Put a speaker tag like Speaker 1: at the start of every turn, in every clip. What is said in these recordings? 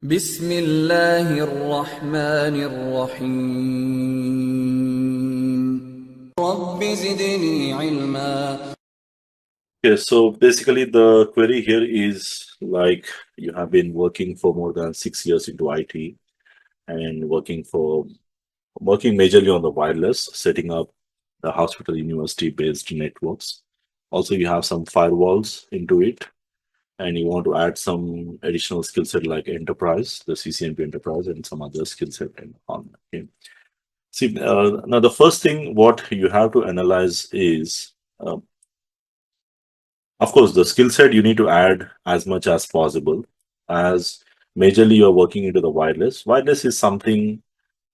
Speaker 1: بسم الله الرحمن الرحيم رب زدني علما.
Speaker 2: Okay, so basically the query here is like you have been working for more than 6 years into IT and working majorly on the wireless, setting up the hospital university based networks. Also, you have some firewalls into it, and you want to add some additional skill set like enterprise, the CCNP enterprise, and some other skill set on. Okay. See, now the first thing what you have to analyze is uh, of course, the skill set you need to add as much as possible, as majorly you're working into the wireless. Wireless is something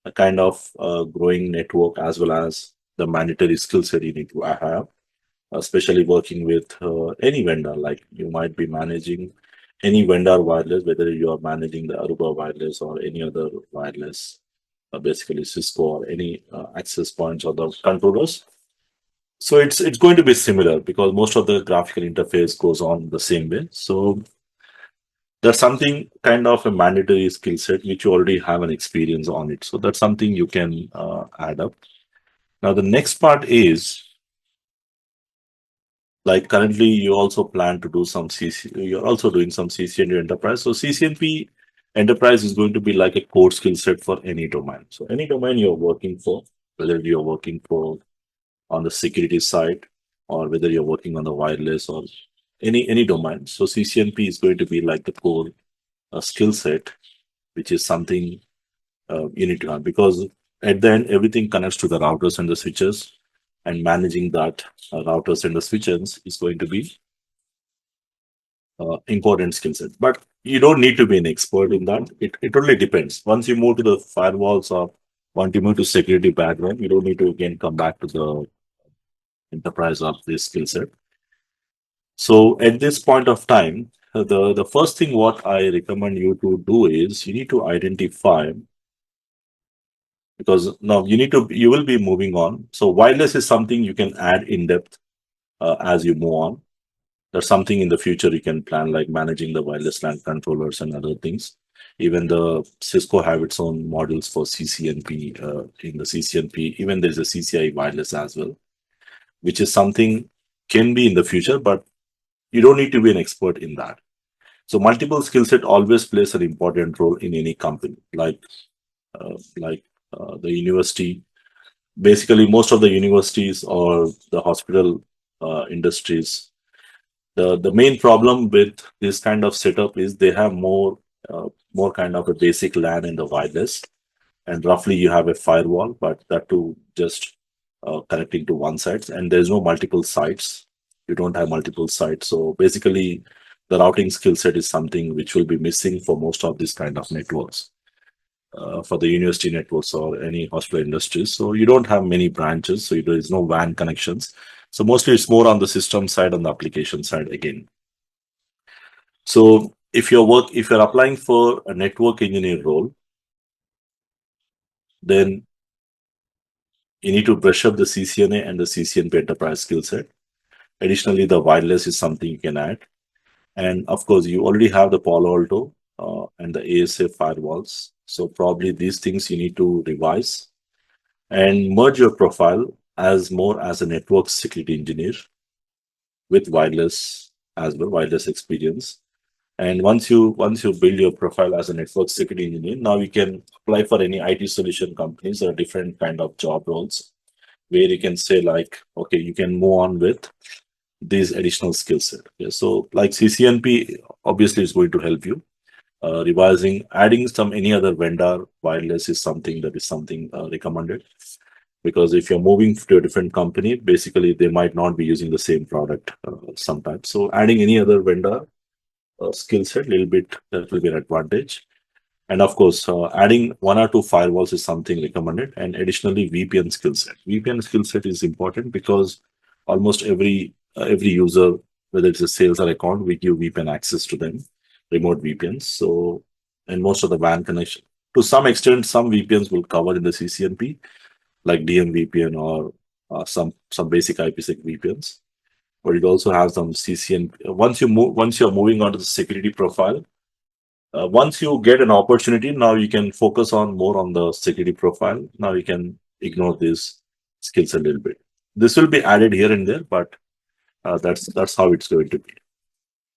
Speaker 2: a kind of growing network as well as the mandatory skill set you need to have, especially working with any vendor. Like you might be managing any vendor wireless, whether you are managing the Aruba wireless or any other wireless, basically Cisco or any access points or the controllers. So it's going to be similar because most of the graphical interface goes on the same way. So that's something kind of a mandatory skill set which you already have an experience on it. So that's something you can add up. Now the next part is like currently you also plan to do some CC. You're also doing some CCNP enterprise. So CCNP enterprise is going to be like a core skill set for any domain. So any domain you're working for, whether you're working for on the security side or whether you're working on the wireless or any domain. So CCNP is going to be like the core skill set, which is something you need to have because at the end everything connects to the routers and the switches, and managing that routers and the switches is going to be important skill set. But you don't need to be an expert in that. It only depends. Once you move to the firewalls or once you move to security background, you don't need to again come back to the enterprise of this skill set. So at this point of time, the first thing what I recommend you to do is you need to identify because now you will be moving on. So wireless is something you can add in depth as you move on. That's something in the future you can plan like managing the wireless LAN controllers and other things. Even the Cisco have its own models for CCNP. In the CCNP, even there's a CCIE wireless as well, which is something can be in the future, but you don't need to be an expert in that. So multiple skill set always plays an important role in any company, like the university. Basically, most of the universities or the hospital industries, the main problem with this kind of setup is they have more kind of a basic LAN in the wireless, and roughly you have a firewall, but that too just connecting to one side, and there's no multiple sites. You don't have multiple sites, so basically the routing skill set is something which will be missing for most of these kind of networks, for the university networks or any hospital industries. So you don't have many branches, so there is no WAN connections. So mostly it's more on the system side and the application side again. So if you're applying for a network engineer role, then you need to brush up the CCNA and the CCNP enterprise skill set. Additionally, the wireless is something you can add. And of course, you already have the Palo Alto and the ASA firewalls. So probably these things you need to revise and merge your profile as more as a network security engineer with wireless as well, wireless experience. And once you build your profile as a network security engineer, now you can apply for any IT solution companies or different kind of job roles where you can say like, okay, you can move on with these additional skill set. Yeah, so like CCNP obviously is going to help you. Revising, adding some any other vendor wireless is something recommended because if you're moving to a different company, basically they might not be using the same product sometimes. So adding any other vendor skill set, little bit that will be an advantage. And of course, adding one or two firewalls is something recommended. And additionally, VPN skill set. VPN skill set is important because almost every user, whether it's a sales or account, we give VPN access to them, remote VPNs. So, and most of the WAN connection, to some extent, some VPNs will cover in the CCNP, like DM VPN or some basic IPsec VPNs. But it also has some CCNP. Once you're moving on to the security profile, Once you get an opportunity, now you can focus on more on the security profile. Now you can ignore these skills a little bit. This will be added here and there, but that's how it's going to be.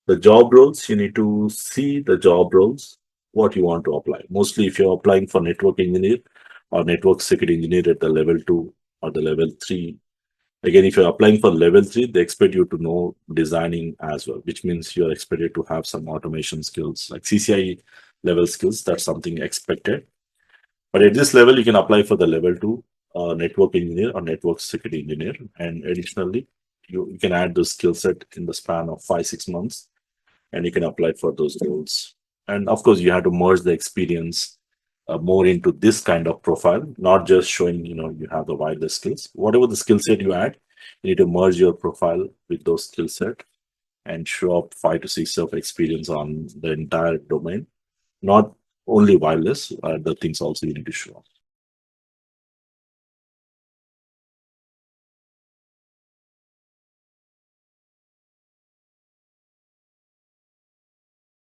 Speaker 2: The job roles, you need to see the job roles, what you want to apply. Mostly if you're applying for network engineer or network security engineer at the level 2 or the level 3. Again, if you're applying for level 3, they expect you to know designing as well, which means you're expected to have some automation skills like CCIE level skills. That's something expected. But at this level, you can apply for the level 2 network engineer or network security engineer. And additionally, you can add the skill set in the span of 5-6 months, and you can apply for those roles. And of course, you have to merge the experience more into this kind of profile, not just showing you have the wireless skills. Whatever the skill set you add, you need to merge your profile with those skill set and show up 5 to 6 of experience on the entire domain, not only wireless. The things also you need to show up.